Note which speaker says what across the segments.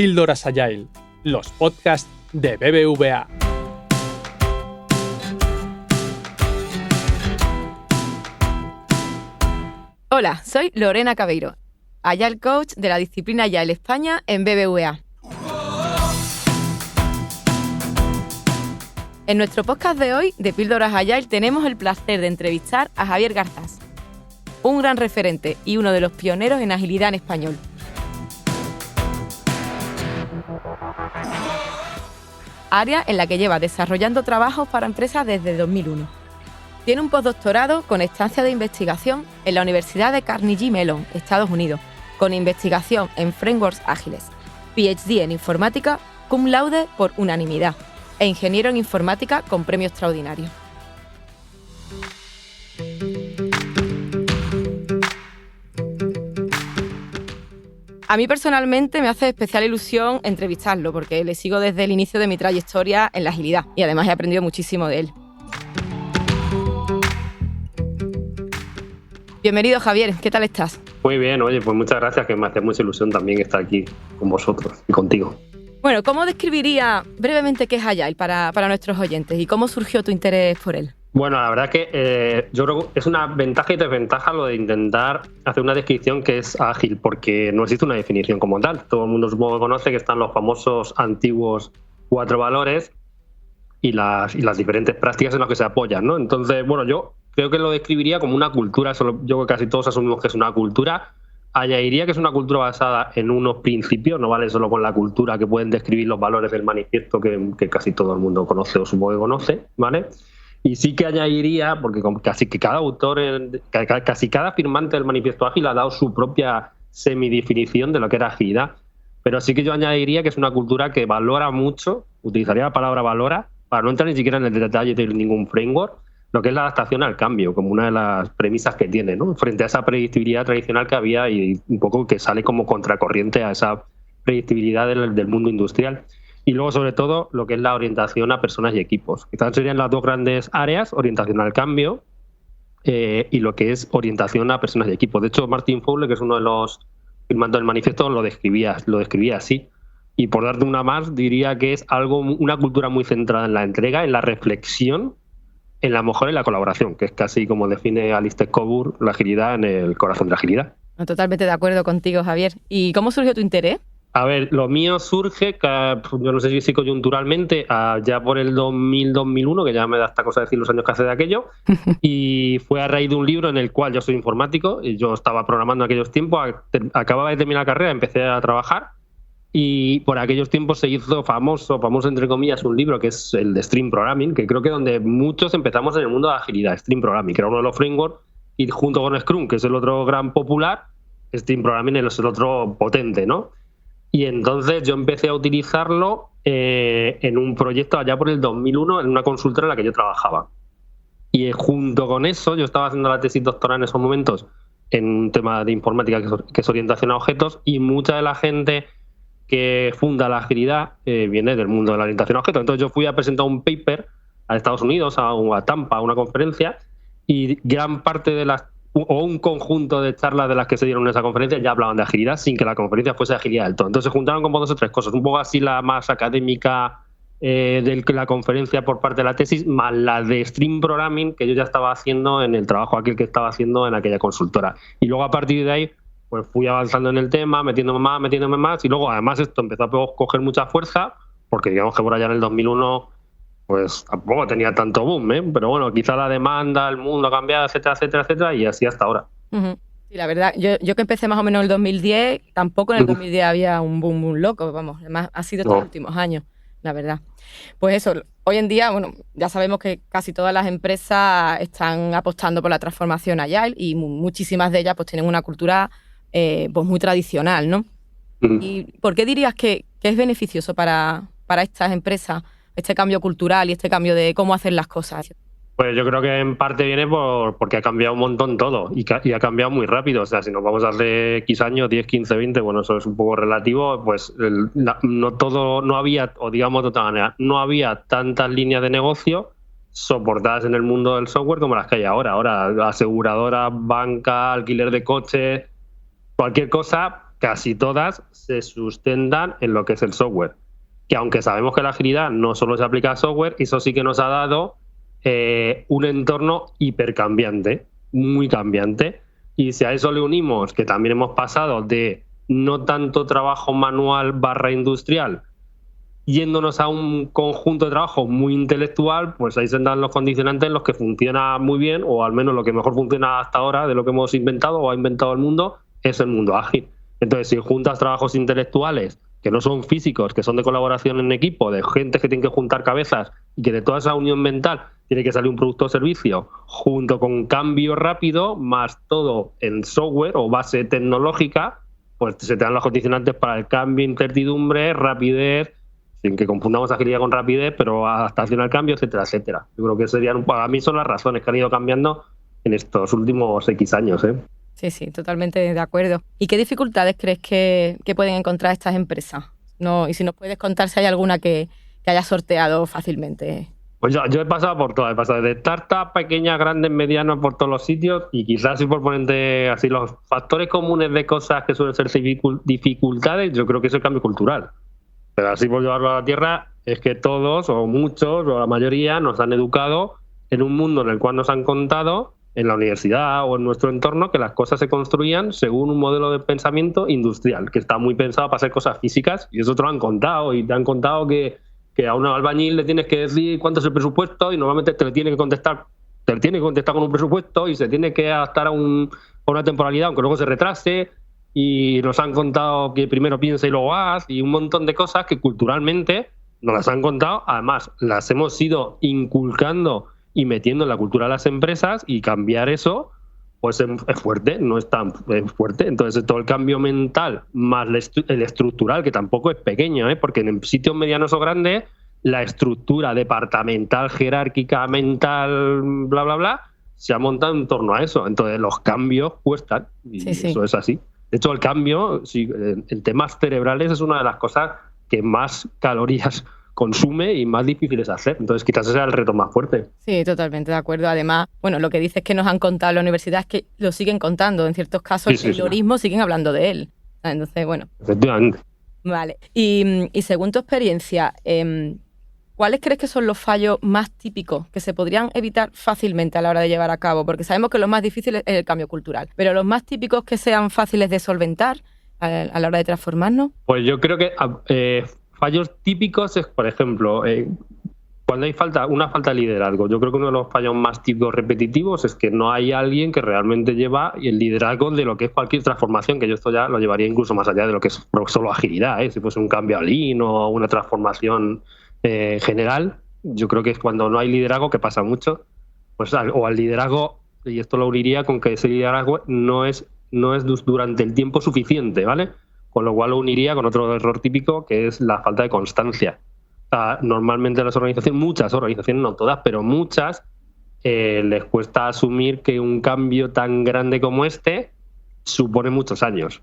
Speaker 1: Píldoras Agile, los podcasts de BBVA.
Speaker 2: Hola, soy Lorena Cabeiro, Agile Coach de la disciplina Agile España en BBVA. En nuestro podcast de hoy, de Píldoras Agile, tenemos el placer de entrevistar a Javier Garzás, un gran referente y uno de los pioneros en agilidad en español. Área en la que lleva desarrollando trabajos para empresas desde 2001. Tiene un postdoctorado con estancia de investigación en la Universidad de Carnegie Mellon, Estados Unidos, con investigación en frameworks ágiles, PhD en informática, cum laude por unanimidad, e ingeniero en informática con premio extraordinario. A mí personalmente me hace especial ilusión entrevistarlo porque le sigo desde el inicio de mi trayectoria en la agilidad y además he aprendido muchísimo de él. Bienvenido, Javier, ¿qué tal estás?
Speaker 3: Muy bien, oye, pues muchas gracias, que me hace mucha ilusión también estar aquí con vosotros y contigo.
Speaker 2: Bueno, ¿cómo describiría brevemente qué es Agile para nuestros oyentes y cómo surgió tu interés por él?
Speaker 3: Bueno, la verdad que yo creo que es una ventaja y desventaja lo de intentar hacer una descripción que es ágil, porque no existe una definición como tal. Todo el mundo supongo que conoce que están los famosos antiguos 4 valores y las diferentes prácticas en las que se apoyan, ¿no? Entonces, bueno, yo creo que lo describiría como una cultura. Yo creo que casi todos asumimos que es una cultura. Añadiría que es una cultura basada en unos principios, no vale solo con la cultura que pueden describir los valores del manifiesto que casi todo el mundo conoce o supongo que conoce, ¿vale? Y sí que añadiría, porque casi que cada autor, casi cada firmante del manifiesto ágil ha dado su propia semidefinición de lo que era agilidad, pero sí que yo añadiría que es una cultura que valora mucho, utilizaría la palabra valora, para no entrar ni siquiera en el detalle de ningún framework, lo que es la adaptación al cambio, como una de las premisas que tiene, ¿no? Frente a esa predictibilidad tradicional que había y un poco que sale como contracorriente a esa predictibilidad del mundo industrial. Y luego, sobre todo, lo que es la orientación a personas y equipos. Quizás serían las dos grandes áreas, orientación al cambio y lo que es orientación a personas y equipos. De hecho, Martin Fowler, que es uno de los firmantes del manifiesto, lo describía así. Y por darte una más, diría que es una cultura muy centrada en la entrega, en la reflexión, en la mejora y la colaboración, que es casi como define Alistair Coburn la agilidad en el corazón de la agilidad.
Speaker 2: Totalmente de acuerdo contigo, Javier. ¿Y cómo surgió tu interés?
Speaker 3: A ver, lo mío surge, yo no sé si coyunturalmente, ya por el 2000-2001, que ya me da esta cosa decir los años que hace de aquello, y fue a raíz de un libro en el cual yo soy informático, y yo estaba programando en aquellos tiempos, acababa de terminar la carrera, empecé a trabajar, y por aquellos tiempos se hizo famoso entre comillas, un libro que es el de Stream Programming, que creo que donde muchos empezamos en el mundo de la agilidad, Stream Programming, que era uno de los frameworks, y junto con Scrum, que es el otro gran popular, Stream Programming es el otro potente, ¿no? Y entonces yo empecé a utilizarlo en un proyecto allá por el 2001 en una consultora en la que yo trabajaba. Y junto con eso, yo estaba haciendo la tesis doctoral en esos momentos en un tema de informática que es orientación a objetos, y mucha de la gente que funda la agilidad viene del mundo de la orientación a objetos. Entonces yo fui a presentar un paper a Estados Unidos, a Tampa, a una conferencia, y gran parte de un conjunto de charlas de las que se dieron en esa conferencia ya hablaban de agilidad sin que la conferencia fuese agilidad del todo. Entonces se juntaron como 2 o 3 cosas, un poco así la más académica de la conferencia por parte de la tesis, más la de Stream Programming que yo ya estaba haciendo en el trabajo aquel que estaba haciendo en aquella consultora. Y luego a partir de ahí pues fui avanzando en el tema, metiéndome más, y luego además esto empezó a coger mucha fuerza, porque digamos que por allá en el 2001 pues tampoco tenía tanto boom, pero bueno, quizá la demanda, el mundo ha cambiado, etcétera, y así hasta ahora.
Speaker 2: Uh-huh. Sí, la verdad, yo que empecé más o menos en el 2010, tampoco en el 2010 había un boom loco, vamos, además ha sido estos últimos años, la verdad. Pues eso, hoy en día, bueno, ya sabemos que casi todas las empresas están apostando por la transformación Agile y muchísimas de ellas pues tienen una cultura pues muy tradicional, ¿no? Uh-huh. ¿Y por qué dirías que es beneficioso para estas empresas este cambio cultural y este cambio de cómo hacer las cosas?
Speaker 3: Pues yo creo que en parte viene porque ha cambiado un montón todo y ha cambiado muy rápido. O sea, si nos vamos hace X años, 10, 15, 20, bueno, eso es un poco relativo, pues no había, o digamos de otra manera, no había tantas líneas de negocio soportadas en el mundo del software como las que hay ahora. Ahora, aseguradoras, banca, alquiler de coches, cualquier cosa casi todas se sustentan en lo que es el software. Que aunque sabemos que la agilidad no solo se aplica a software, eso sí que nos ha dado un entorno hipercambiante, muy cambiante. Y si a eso le unimos que también hemos pasado de no tanto trabajo manual / industrial, yéndonos a un conjunto de trabajo muy intelectual, pues ahí se dan los condicionantes en los que funciona muy bien, o al menos lo que mejor funciona hasta ahora de lo que hemos inventado o ha inventado el mundo, es el mundo ágil. Entonces, si juntas trabajos intelectuales que no son físicos, que son de colaboración en equipo, de gente que tiene que juntar cabezas y que de toda esa unión mental tiene que salir un producto o servicio, junto con cambio rápido, más todo en software o base tecnológica, pues se te dan los condicionantes para el cambio, incertidumbre, rapidez, sin que confundamos agilidad con rapidez, pero adaptación al cambio, etcétera, etcétera. Yo creo que serían, para mí son las razones que han ido cambiando en estos últimos X años, ¿eh?
Speaker 2: Sí, totalmente de acuerdo. ¿Y qué dificultades crees que pueden encontrar estas empresas? No, y si nos puedes contar si hay alguna que haya sorteado fácilmente.
Speaker 3: Pues yo he pasado por todas, he pasado de startups pequeñas, grandes, medianas, por todos los sitios, y quizás si por ponerte así los factores comunes de cosas que suelen ser dificultades, yo creo que es el cambio cultural. Pero así por llevarlo a la tierra, es que todos, o muchos, o la mayoría, nos han educado en un mundo en el cual nos han contado, en la universidad o en nuestro entorno, que las cosas se construían según un modelo de pensamiento industrial, que está muy pensado para hacer cosas físicas, y eso te lo han contado, y te han contado que a un albañil le tienes que decir cuánto es el presupuesto, y normalmente te le tiene que contestar con un presupuesto, y se tiene que adaptar a una temporalidad, aunque luego se retrase, y nos han contado que primero piensa y luego haz, y un montón de cosas que culturalmente nos las han contado, además las hemos ido inculcando y metiendo en la cultura de las empresas, y cambiar eso pues es fuerte, no es tan fuerte. Entonces todo el cambio mental más el estructural, que tampoco es pequeño, porque en sitios medianos o grandes la estructura departamental, jerárquica, mental, bla, bla, bla, se ha montado en torno a eso. Entonces los cambios cuestan, y eso es así. De hecho, el cambio en temas cerebrales es una de las cosas que más calorías consume y más difíciles de hacer. Entonces quizás ese sea el reto más fuerte.
Speaker 2: Sí, totalmente de acuerdo. Además, bueno, lo que dices que nos han contado en la universidad es que lo siguen contando. En ciertos casos, el lorismo siguen hablando de él. Entonces, bueno.
Speaker 3: Efectivamente.
Speaker 2: Vale. Y según tu experiencia, ¿cuáles crees que son los fallos más típicos que se podrían evitar fácilmente a la hora de llevar a cabo? Porque sabemos que lo más difícil es el cambio cultural, pero los más típicos que sean fáciles de solventar a la hora de transformarnos.
Speaker 3: Pues yo creo que fallos típicos es, por ejemplo, cuando hay una falta de liderazgo. Yo creo que uno de los fallos más típicos repetitivos es que no hay alguien que realmente lleva el liderazgo de lo que es cualquier transformación, que yo esto ya lo llevaría incluso más allá de lo que es solo agilidad, si fuese un cambio a Lean o una transformación general. Yo creo que es cuando no hay liderazgo, que pasa mucho, pues o al liderazgo, y esto lo uniría con que ese liderazgo no es durante el tiempo suficiente, ¿vale? Con lo cual lo uniría con otro error típico, que es la falta de constancia. O sea, normalmente las organizaciones, muchas organizaciones, no todas, pero muchas, les cuesta asumir que un cambio tan grande como este supone muchos años.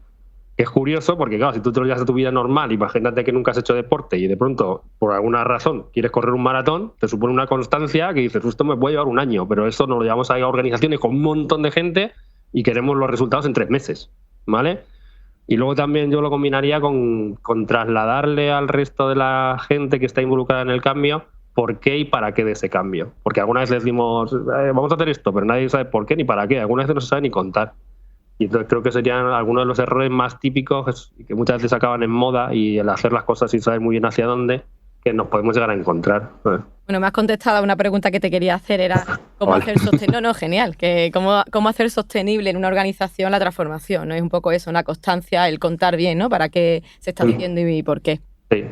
Speaker 3: Es curioso porque, claro, si tú te lo llevas a tu vida normal, imagínate que nunca has hecho deporte y de pronto, por alguna razón, quieres correr un maratón, te supone una constancia que dices, esto me puede llevar un año, pero eso nos lo llevamos a organizaciones con un montón de gente y queremos los resultados en 3 meses, ¿vale? Y luego también yo lo combinaría con trasladarle al resto de la gente que está involucrada en el cambio por qué y para qué de ese cambio. Porque alguna vez decimos, vamos a hacer esto, pero nadie sabe por qué ni para qué. Algunas veces no se sabe ni contar. Y entonces creo que serían algunos de los errores más típicos que muchas veces acaban en moda, y el hacer las cosas sin saber muy bien hacia dónde, que nos podemos llegar a encontrar.
Speaker 2: Bueno, me has contestado a una pregunta que te quería hacer, era cómo hacer sostenible. No, genial, que cómo hacer sostenible en una organización la transformación, ¿no? Es un poco eso, una constancia, el contar bien, ¿no? Para qué se está haciendo y por qué.
Speaker 3: Sí.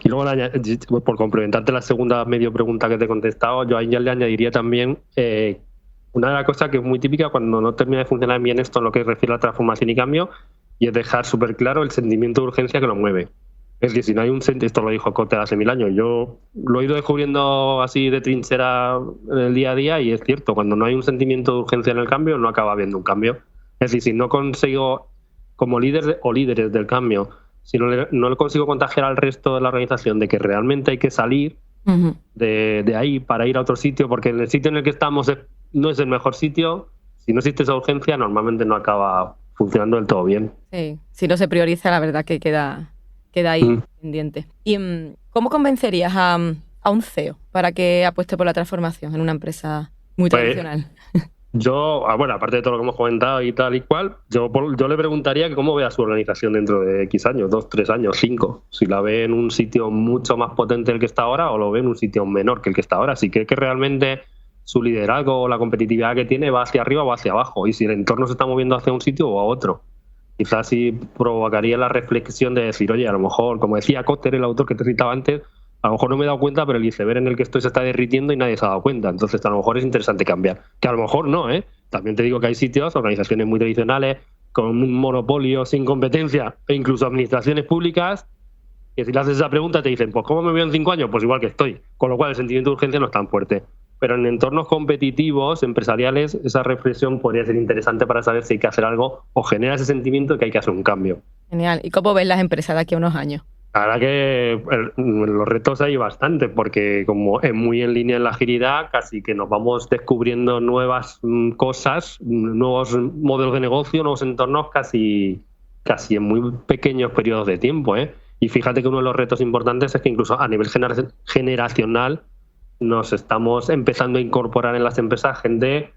Speaker 3: Y luego, por complementarte la segunda medio pregunta que te he contestado, yo ahí ya le añadiría también una de las cosas que es muy típica cuando no termina de funcionar bien esto en lo que refiere a transformación y cambio, y es dejar súper claro el sentimiento de urgencia que lo mueve. Es decir, si no hay un sentimiento, esto lo dijo Kotter hace 1000 años, yo lo he ido descubriendo así de trinchera en el día a día, y es cierto, cuando no hay un sentimiento de urgencia en el cambio, no acaba habiendo un cambio. Es decir, si no consigo, como líder o líderes del cambio, si no le consigo contagiar al resto de la organización de que realmente hay que salir de ahí para ir a otro sitio, porque en el sitio en el que estamos no es el mejor sitio, si no existe esa urgencia, normalmente no acaba funcionando del todo bien.
Speaker 2: Sí, si no se prioriza, la verdad que queda ahí pendiente. ¿Y cómo convencerías a un CEO para que apueste por la transformación en una empresa muy tradicional?
Speaker 3: Yo, bueno, aparte de todo lo que hemos comentado y tal y cual, yo le preguntaría que cómo vea su organización dentro de X años, 2, 3 años, 5. Si la ve en un sitio mucho más potente del que está ahora o lo ve en un sitio menor que el que está ahora. Si cree que realmente su liderazgo o la competitividad que tiene va hacia arriba o hacia abajo. Y si el entorno se está moviendo hacia un sitio o a otro. Quizás sí provocaría la reflexión de decir, oye, a lo mejor, como decía Kotter, el autor que te citaba antes, a lo mejor no me he dado cuenta, pero el iceberg en el que estoy se está derritiendo y nadie se ha dado cuenta. Entonces, a lo mejor es interesante cambiar. Que a lo mejor no, ¿eh? También te digo que hay sitios, organizaciones muy tradicionales, con un monopolio sin competencia, e incluso administraciones públicas, que si le haces esa pregunta te dicen, pues ¿cómo me veo en 5 años? Pues igual que estoy. Con lo cual el sentimiento de urgencia no es tan fuerte. Pero en entornos competitivos, empresariales, esa reflexión podría ser interesante para saber si hay que hacer algo o genera ese sentimiento de que hay que hacer un cambio.
Speaker 2: Genial. ¿Y cómo ves las empresas de aquí a unos años?
Speaker 3: La verdad que los retos hay bastante, porque como es muy en línea en la agilidad, casi que nos vamos descubriendo nuevas cosas, nuevos modelos de negocio, nuevos entornos casi en muy pequeños periodos de tiempo, ¿eh? Y fíjate que uno de los retos importantes es que incluso a nivel generacional nos estamos empezando a incorporar en las empresas gente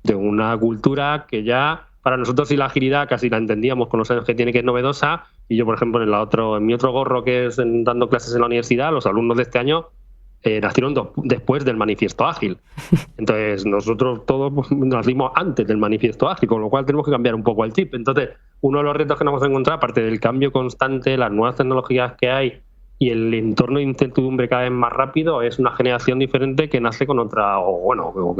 Speaker 3: de una cultura que ya para nosotros y la agilidad casi la entendíamos con los años que tiene, que es novedosa. Y yo, por ejemplo, en mi otro gorro, que es dando clases en la universidad, los alumnos de este año nacieron después del manifiesto ágil. Entonces, nosotros todos nacimos antes del manifiesto ágil, con lo cual tenemos que cambiar un poco el chip. Entonces, uno de los retos que nos vamos a encontrar, aparte del cambio constante, las nuevas tecnologías que hay y el entorno de incertidumbre cada vez más rápido, es una generación diferente que nace con otra, o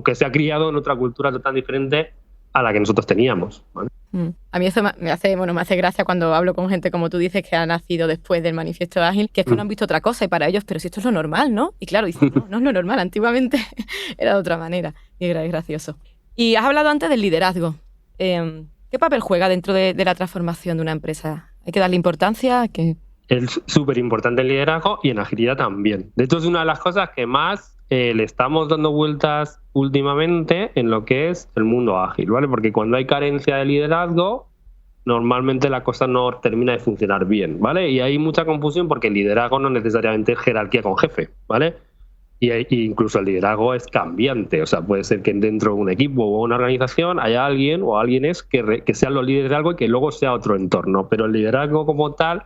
Speaker 3: que se ha criado en otra cultura tan diferente a la que nosotros teníamos, ¿vale?
Speaker 2: A mí eso me hace gracia cuando hablo con gente, como tú dices, que ha nacido después del manifiesto ágil, que es que no han visto otra cosa y para ellos, pero si esto es lo normal, ¿no? Y claro, dicen, no es lo normal, antiguamente era de otra manera y es gracioso. Y has hablado antes del liderazgo. ¿Qué papel juega dentro de la transformación de una empresa? ¿Hay que darle importancia?
Speaker 3: Es súper importante el liderazgo y en agilidad también. De hecho, es una de las cosas que más le estamos dando vueltas últimamente en lo que es el mundo ágil, ¿vale? Porque cuando hay carencia de liderazgo, normalmente la cosa no termina de funcionar bien, ¿vale? Y hay mucha confusión porque el liderazgo no necesariamente es jerarquía con jefe, ¿vale? Y incluso el liderazgo es cambiante, o sea, puede ser que dentro de un equipo o una organización haya alguien o alguienes que sean los líderes de algo y que luego sea otro entorno, pero el liderazgo como tal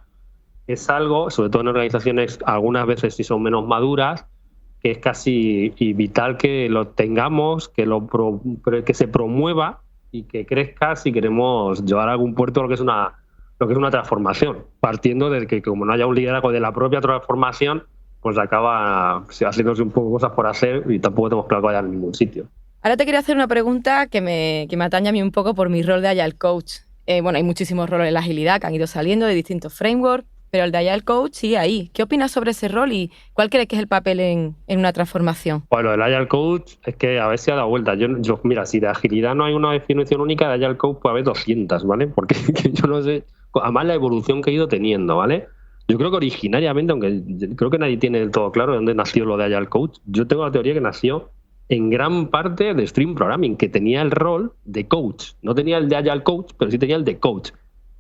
Speaker 3: es algo, sobre todo en organizaciones algunas veces si son menos maduras, que es casi vital que lo tengamos, que se promueva y que crezca si queremos llevar a algún puerto lo que es una transformación, partiendo de que como no haya un liderazgo de la propia transformación, pues acaba haciéndose un poco cosas por hacer y tampoco tenemos claro que vaya a ningún sitio.
Speaker 2: Ahora te quería hacer una pregunta que me atañe a mí un poco por mi rol de Agile Coach. Bueno, hay muchísimos roles en la agilidad que han ido saliendo de distintos frameworks, pero el de Agile Coach sigue ahí. ¿Qué opinas sobre ese rol y cuál crees que es el papel en una transformación?
Speaker 3: Bueno, el Agile Coach es que a ver si ha dado vuelta. Yo, mira, si de agilidad no hay una definición única, de Agile Coach puede haber 200, ¿vale? Porque yo no sé, además la evolución que he ido teniendo, ¿vale? Yo creo que originariamente, aunque creo que nadie tiene del todo claro de dónde nació lo de Agile Coach, yo tengo la teoría que nació en gran parte de Stream Programming, que tenía el rol de coach. No tenía el de Agile Coach, pero sí tenía el de coach.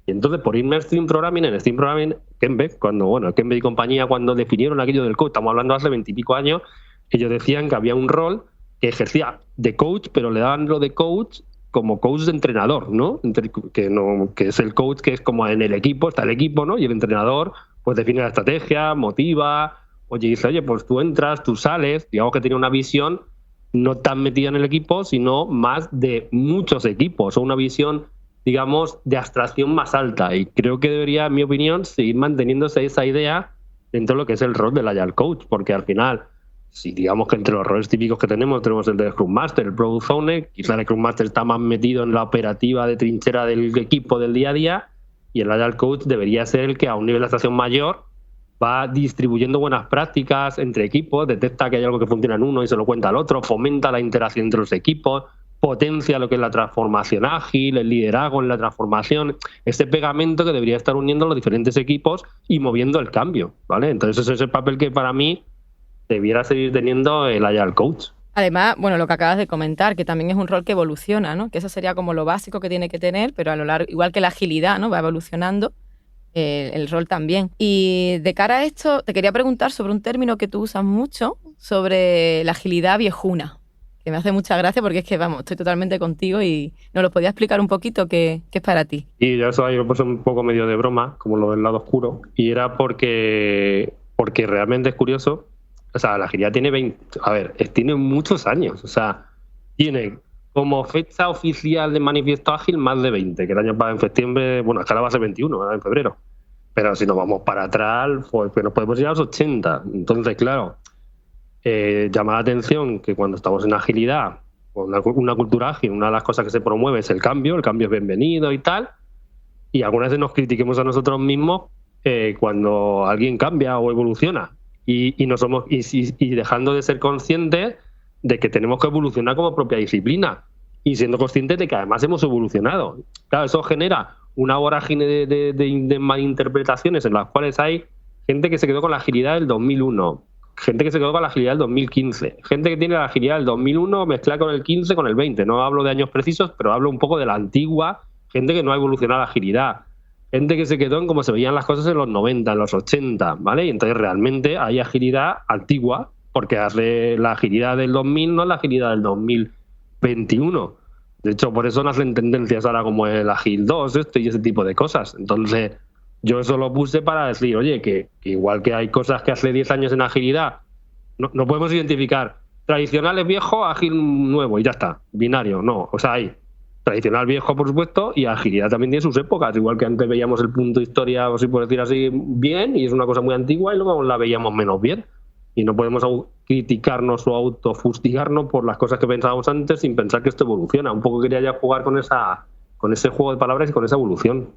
Speaker 3: Y entonces, por irme a Stream Programming, Kenbe y compañía, cuando definieron aquello del coach, estamos hablando hace 20 y pico años, ellos decían que había un rol que ejercía de coach, pero le daban lo de coach como coach de entrenador, ¿no? Que es el coach que es como en el equipo, está el equipo, ¿no? Y el entrenador pues define la estrategia, motiva, dice, pues tú entras, tú sales, digamos que tiene una visión no tan metida en el equipo, sino más de muchos equipos, o una visión, digamos, de abstracción más alta. Y creo que debería, en mi opinión, seguir manteniéndose esa idea dentro de lo que es el rol del Agile Coach, porque al final, si digamos que entre los roles típicos que tenemos el de Scrum Master, el Product Owner, quizá el Scrum Master está más metido en la operativa de trinchera del equipo del día a día, y el Agile Coach debería ser el que a un nivel de abstracción mayor va distribuyendo buenas prácticas entre equipos, detecta que hay algo que funciona en uno y se lo cuenta al otro, fomenta la interacción entre los equipos, potencia lo que es la transformación ágil, el liderazgo en la transformación, ese pegamento que debería estar uniendo los diferentes equipos y moviendo el cambio, ¿vale? Entonces ese es el papel que para mí debiera seguir teniendo el Agile Coach.
Speaker 2: Además, bueno, lo que acabas de comentar, que también es un rol que evoluciona, ¿no? Que eso sería como lo básico que tiene que tener, pero a lo largo, igual que la agilidad, ¿no? Va evolucionando, el rol también. Y de cara a esto, te quería preguntar sobre un término que tú usas mucho, sobre la agilidad viejuna, que me hace mucha gracia porque es que, vamos, estoy totalmente contigo y nos lo podías explicar un poquito qué es para ti.
Speaker 3: Y yo eso ahí lo puse un poco medio de broma, como lo del lado oscuro, y era porque realmente es curioso. O sea, la agilidad tiene tiene muchos años. O sea, tiene como fecha oficial de manifiesto ágil más de 20, que el año pasado en septiembre, bueno, es que ahora va a ser 21, en febrero. Pero si nos vamos para atrás, pues nos podemos ir a los 80. Entonces, claro, llama la atención que cuando estamos en agilidad, una cultura ágil, una de las cosas que se promueve es el cambio es bienvenido y tal, y algunas veces nos critiquemos a nosotros mismos cuando alguien cambia o evoluciona, y dejando de ser conscientes de que tenemos que evolucionar como propia disciplina, y siendo conscientes de que además hemos evolucionado. Claro, eso genera una vorágine de malinterpretaciones en las cuales hay gente que se quedó con la agilidad del 2001, gente que se quedó con la agilidad del 2015, gente que tiene la agilidad del 2001 mezclada con el 15, con el 20. No hablo de años precisos, pero hablo un poco de la antigua, gente que no ha evolucionado la agilidad, gente que se quedó en cómo se veían las cosas en los 90, en los 80, ¿vale? Y entonces realmente hay agilidad antigua, porque la agilidad del 2000 no es la agilidad del 2021. De hecho, por eso nacen tendencias ahora como el Agile 2, y ese tipo de cosas. Entonces, yo eso lo puse para decir, oye, que igual que hay cosas que hace 10 años en agilidad, no podemos identificar tradicional es viejo, ágil nuevo y ya está, binario, no. O sea, hay tradicional viejo, por supuesto, y agilidad también tiene sus épocas, igual que antes veíamos el punto de historia, o si por decir así, bien, y es una cosa muy antigua, y luego la veíamos menos bien. Y no podemos criticarnos o autofustigarnos por las cosas que pensábamos antes sin pensar que esto evoluciona. Un poco quería ya jugar con ese juego de palabras y con esa evolución.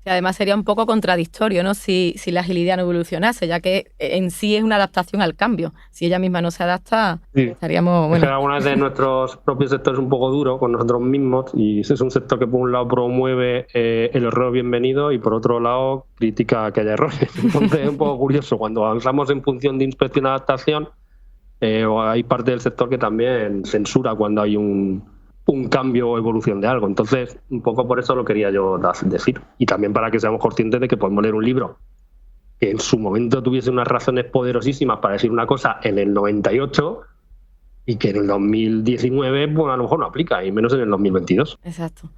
Speaker 2: Que además sería un poco contradictorio, ¿no? Si la agilidad no evolucionase, ya que en sí es una adaptación al cambio. Si ella misma no se adapta, sí, estaríamos... Bueno.
Speaker 3: Es que algunas de nuestros propios sectores es un poco duro con nosotros mismos, y ese es un sector que por un lado promueve el error bienvenido y por otro lado critica que haya errores. Entonces es un poco curioso. Cuando avanzamos en función de inspección y adaptación, hay parte del sector que también censura cuando hay un cambio o evolución de algo. Entonces, un poco por eso lo quería yo decir. Y también para que seamos conscientes de que podemos leer un libro que en su momento tuviese unas razones poderosísimas para decir una cosa en el 98 y que en el 2019, bueno, a lo mejor no aplica, y menos en el 2022.
Speaker 2: Exacto.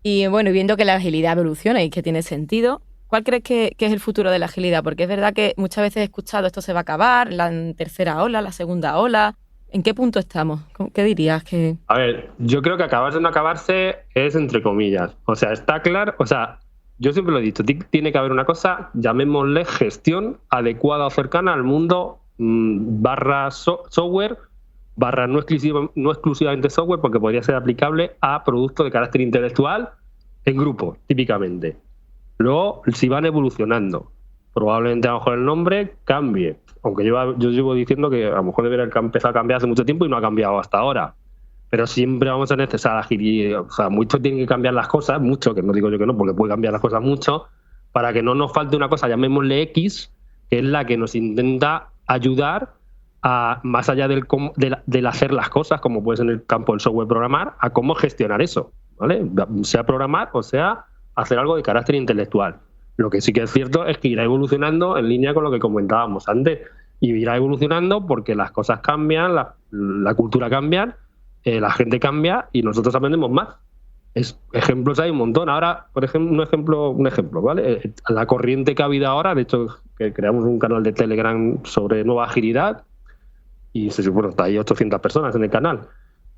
Speaker 2: Y bueno, viendo que la agilidad evoluciona y que tiene sentido, ¿cuál crees que es el futuro de la agilidad? Porque es verdad que muchas veces he escuchado esto se va a acabar, la tercera ola, la segunda ola. ¿En qué punto estamos? ¿Qué dirías?
Speaker 3: A ver, yo creo que acabarse o no acabarse es entre comillas. O sea, está claro, o sea, yo siempre lo he dicho, tiene que haber una cosa, llamémosle gestión adecuada o cercana al mundo barra software, barra no exclusivamente software, porque podría ser aplicable a productos de carácter intelectual en grupo, típicamente. Luego, si van evolucionando, probablemente a lo mejor el nombre cambie. Aunque yo llevo diciendo que a lo mejor debería empezar a cambiar hace mucho tiempo y no ha cambiado hasta ahora. Pero siempre vamos a necesitar agilidad. O sea, mucho tienen que cambiar las cosas, mucho, que no digo yo que no, porque puede cambiar las cosas mucho, para que no nos falte una cosa, llamémosle X, que es la que nos intenta ayudar a, más allá del hacer las cosas, como puede ser en el campo del software programar, a cómo gestionar eso, ¿vale? Sea programar o sea hacer algo de carácter intelectual. Lo que sí que es cierto es que irá evolucionando en línea con lo que comentábamos antes. Y irá evolucionando porque las cosas cambian, la cultura cambia, la gente cambia y nosotros aprendemos más. Ejemplos hay un montón. Ahora, por ejemplo, un ejemplo, ¿vale? La corriente que ha habido ahora, de hecho, que creamos un canal de Telegram sobre nueva agilidad y se supone que hay 800 personas en el canal.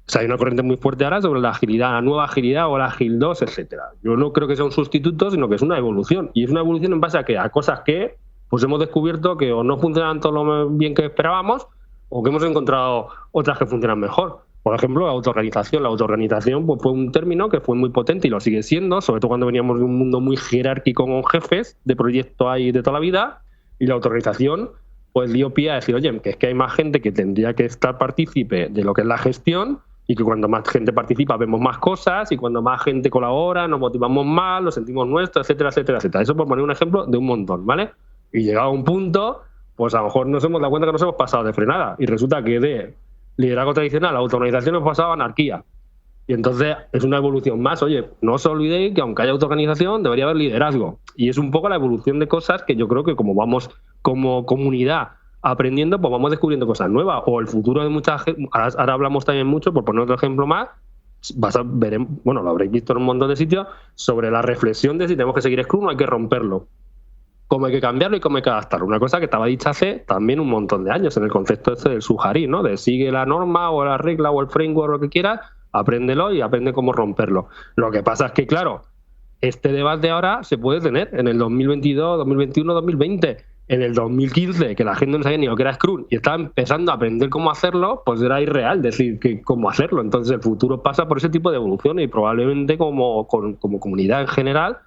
Speaker 3: O sea, hay una corriente muy fuerte ahora sobre la agilidad, la nueva agilidad o la Agile 2, etcétera. Yo no creo que sea un sustituto, sino que es una evolución. Y es una evolución en base a que a cosas que pues hemos descubierto que o no funcionan todo lo bien que esperábamos o que hemos encontrado otras que funcionan mejor. Por ejemplo, la autoorganización. La autoorganización pues, fue un término que fue muy potente y lo sigue siendo, sobre todo cuando veníamos de un mundo muy jerárquico con jefes de proyecto ahí de toda la vida. Y la autoorganización pues dio pie a decir, oye, que es que hay más gente que tendría que estar partícipe de lo que es la gestión, y que cuando más gente participa vemos más cosas, y cuando más gente colabora nos motivamos más, lo sentimos nuestro, etcétera, etcétera, etcétera. Eso por poner un ejemplo de un montón, ¿vale? Y llegado a un punto, pues a lo mejor nos hemos dado cuenta que nos hemos pasado de frenada, y resulta que de liderazgo tradicional, autoorganización, hemos pasado a anarquía. Y entonces es una evolución más. Oye, no os olvidéis que aunque haya autoorganización, debería haber liderazgo. Y es un poco la evolución de cosas que yo creo que como vamos como comunidad aprendiendo, pues vamos descubriendo cosas nuevas. O el futuro de mucha gente. Ahora hablamos también mucho, por poner otro ejemplo más, bueno, lo habréis visto en un montón de sitios, sobre la reflexión de si tenemos que seguir Scrum o hay que romperlo. Cómo hay que cambiarlo y cómo hay que adaptarlo. Una cosa que estaba dicha hace también un montón de años en el concepto este del Suharí, ¿no? De sigue la norma o la regla o el framework o lo que quieras, apréndelo y aprende cómo romperlo. Lo que pasa es que, claro, este debate ahora se puede tener en el 2022, 2021, 2020. En el 2015, que la gente no sabía ni lo que era Scrum y estaba empezando a aprender cómo hacerlo, pues era irreal decir que cómo hacerlo. Entonces el futuro pasa por ese tipo de evoluciones y probablemente como comunidad en general,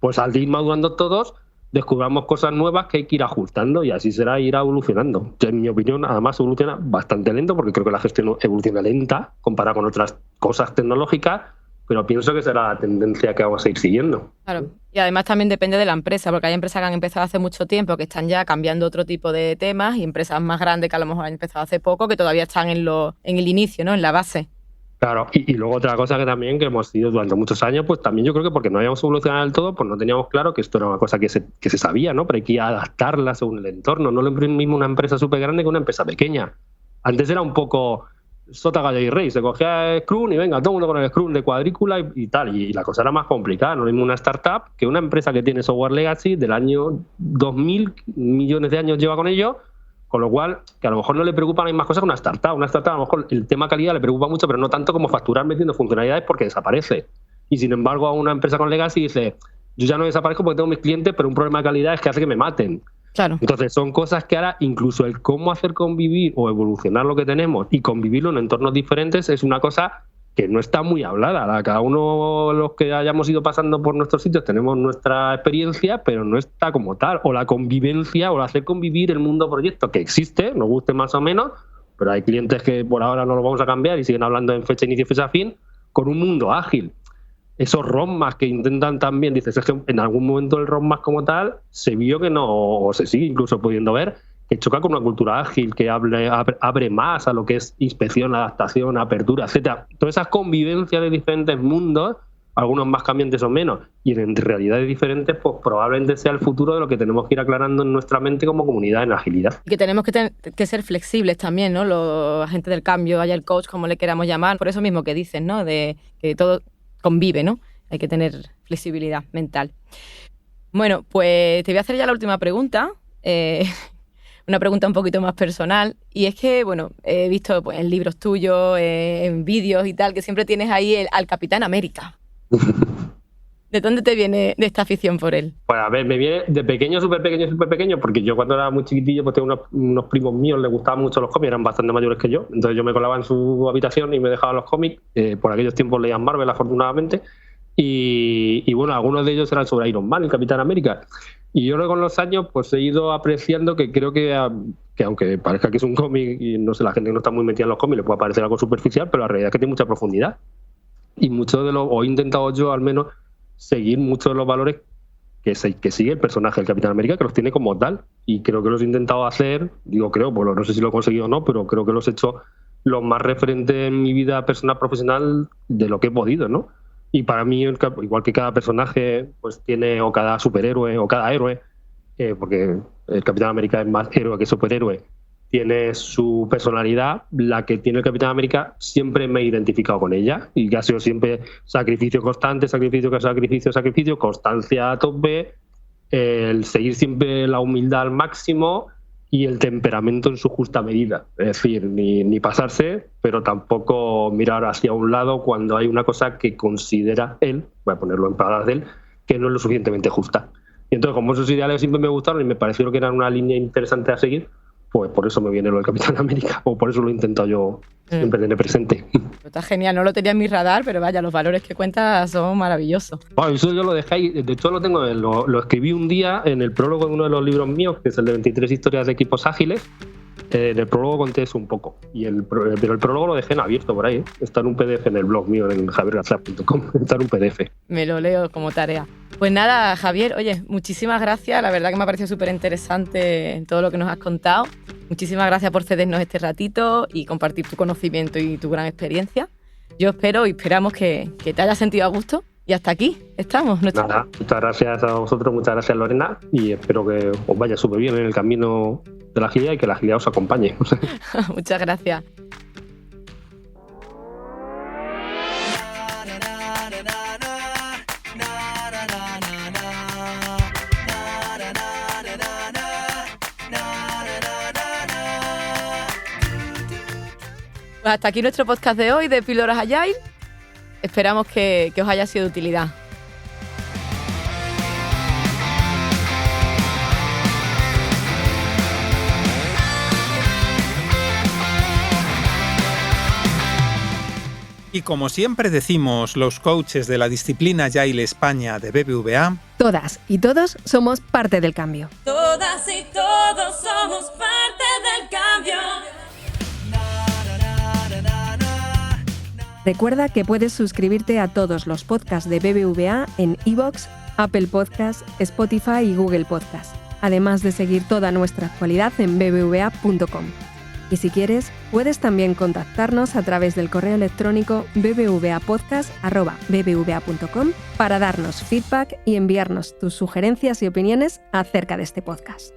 Speaker 3: pues al ir madurando todos, descubramos cosas nuevas que hay que ir ajustando y así será ir evolucionando. En mi opinión, además, evoluciona bastante lento porque creo que la gestión evoluciona lenta comparada con otras cosas tecnológicas, pero pienso que será la tendencia que vamos a ir siguiendo.
Speaker 2: Claro, y además también depende de la empresa, porque hay empresas que han empezado hace mucho tiempo que están ya cambiando otro tipo de temas y empresas más grandes que a lo mejor han empezado hace poco que todavía están en el inicio, ¿no? En la base.
Speaker 3: Claro, y luego otra cosa que también que hemos ido durante muchos años, pues también yo creo que porque no habíamos evolucionado del todo, pues no teníamos claro que esto era una cosa que se sabía, ¿no? Pero hay que adaptarla según el entorno. No es lo mismo una empresa súper grande que una empresa pequeña. Antes era un poco sota, gallo y rey. Se cogía Scrum y venga, todo el mundo con el Scrum de cuadrícula y tal. Y la cosa era más complicada. No es lo mismo una startup que una empresa que tiene software legacy del año 2000, millones de años lleva con ello. Con lo cual, que a lo mejor no le preocupan las mismas cosas que una startup. Una startup a lo mejor el tema calidad le preocupa mucho, pero no tanto como facturar metiendo funcionalidades porque desaparece. Y sin embargo, a una empresa con legacy dice, yo ya no desaparezco porque tengo mis clientes, pero un problema de calidad es que hace que me maten.
Speaker 2: Claro.
Speaker 3: Entonces son cosas que ahora incluso el cómo hacer convivir o evolucionar lo que tenemos y convivirlo en entornos diferentes es una cosa que no está muy hablada. Cada uno de los que hayamos ido pasando por nuestros sitios tenemos nuestra experiencia, pero no está como tal. O la convivencia, o el hacer convivir el mundo proyecto, que existe, nos guste más o menos, pero hay clientes que por ahora no lo vamos a cambiar y siguen hablando en fecha inicio y fecha fin, con un mundo ágil. Esos roadmaps que intentan también, dices, es que en algún momento el roadmap como tal se vio que no, o se sigue incluso pudiendo ver, que choca con una cultura ágil, que abre más a lo que es inspección, adaptación, apertura, etcétera. Todas esas convivencias de diferentes mundos, algunos más cambiantes o menos, y en realidades diferentes, pues probablemente sea el futuro de lo que tenemos que ir aclarando en nuestra mente como comunidad en agilidad.
Speaker 2: Y que tenemos que ser flexibles también, ¿no? Los agentes del cambio, haya el coach, como le queramos llamar, por eso mismo que dicen, ¿no? De que todo convive, ¿no? Hay que tener flexibilidad mental. Bueno, pues te voy a hacer ya la última pregunta. Una pregunta un poquito más personal, y es que, bueno, he visto pues, en libros tuyos, en vídeos y tal, que siempre tienes ahí al Capitán América. ¿De dónde te viene de esta afición por él?
Speaker 3: Pues a ver, me viene de pequeño, súper pequeño, porque yo cuando era muy chiquitillo, pues tengo unos primos míos, les gustaban mucho los cómics, eran bastante mayores que yo, entonces yo me colaba en su habitación y me dejaba los cómics, por aquellos tiempos leían Marvel, afortunadamente, y bueno, algunos de ellos eran sobre Iron Man, el Capitán América. Y yo luego con los años pues he ido apreciando que creo que aunque parezca que es un cómic y no sé, la gente que no está muy metida en los cómics le puede parecer algo superficial, pero la realidad es que tiene mucha profundidad. Y o he intentado yo al menos seguir muchos de los valores que sigue el personaje del Capitán América, que los tiene como tal. Y creo que los he intentado hacer, pues no sé si lo he conseguido o no, pero creo que los he hecho los más referentes en mi vida personal, profesional, de lo que he podido, ¿no? Y para mí, igual que cada personaje pues tiene, o cada superhéroe, o cada héroe, porque el Capitán América es más héroe que superhéroe, tiene su personalidad, la que tiene el Capitán América, siempre me he identificado con ella, y que ha sido siempre sacrificio constante, sacrificio, constancia a tope, el seguir siempre la humildad al máximo y el temperamento en su justa medida. Es decir, ni pasarse, pero tampoco mirar hacia un lado cuando hay una cosa que considera él, voy a ponerlo en palabras de él, que no es lo suficientemente justa. Y entonces, como esos ideales siempre me gustaron y me pareció que eran una línea interesante a seguir, pues por eso me viene lo del Capitán América, o por eso lo he intentado yo siempre tener presente.
Speaker 2: Está genial, no lo tenía en mi radar, pero vaya, los valores que cuentas son maravillosos.
Speaker 3: Bueno, eso yo lo dejé ahí, de hecho lo escribí un día en el prólogo de uno de los libros míos, que es el de 23 historias de equipos ágiles. En el prólogo conté eso un poco, pero el prólogo lo dejé en abierto por ahí, está en un PDF en el blog mío, en javiergarcía.com, está en un PDF.
Speaker 2: Me lo leo como tarea. Pues nada, Javier, oye, muchísimas gracias, la verdad que me ha parecido súper interesante todo lo que nos has contado. Muchísimas gracias por cedernos este ratito y compartir tu conocimiento y tu gran experiencia. Yo espero y esperamos que te hayas sentido a gusto. Y hasta aquí estamos.
Speaker 3: Nada, muchas gracias a vosotros, muchas gracias Lorena, y espero que os vaya súper bien en el camino de la agilidad y que la agilidad os acompañe.
Speaker 2: Muchas gracias. Pues hasta aquí nuestro podcast de hoy de Píldoras Agile. Esperamos que os haya sido de utilidad.
Speaker 4: Y como siempre decimos los coaches de la disciplina Agile España de BBVA,
Speaker 5: todas y todos somos parte del cambio.
Speaker 6: Todas y todos somos parte del cambio.
Speaker 5: Recuerda que puedes suscribirte a todos los podcasts de BBVA en iVoox, Apple Podcasts, Spotify y Google Podcasts, además de seguir toda nuestra actualidad en bbva.com. Y si quieres, puedes también contactarnos a través del correo electrónico bbvapodcast@bbva.com para darnos feedback y enviarnos tus sugerencias y opiniones acerca de este podcast.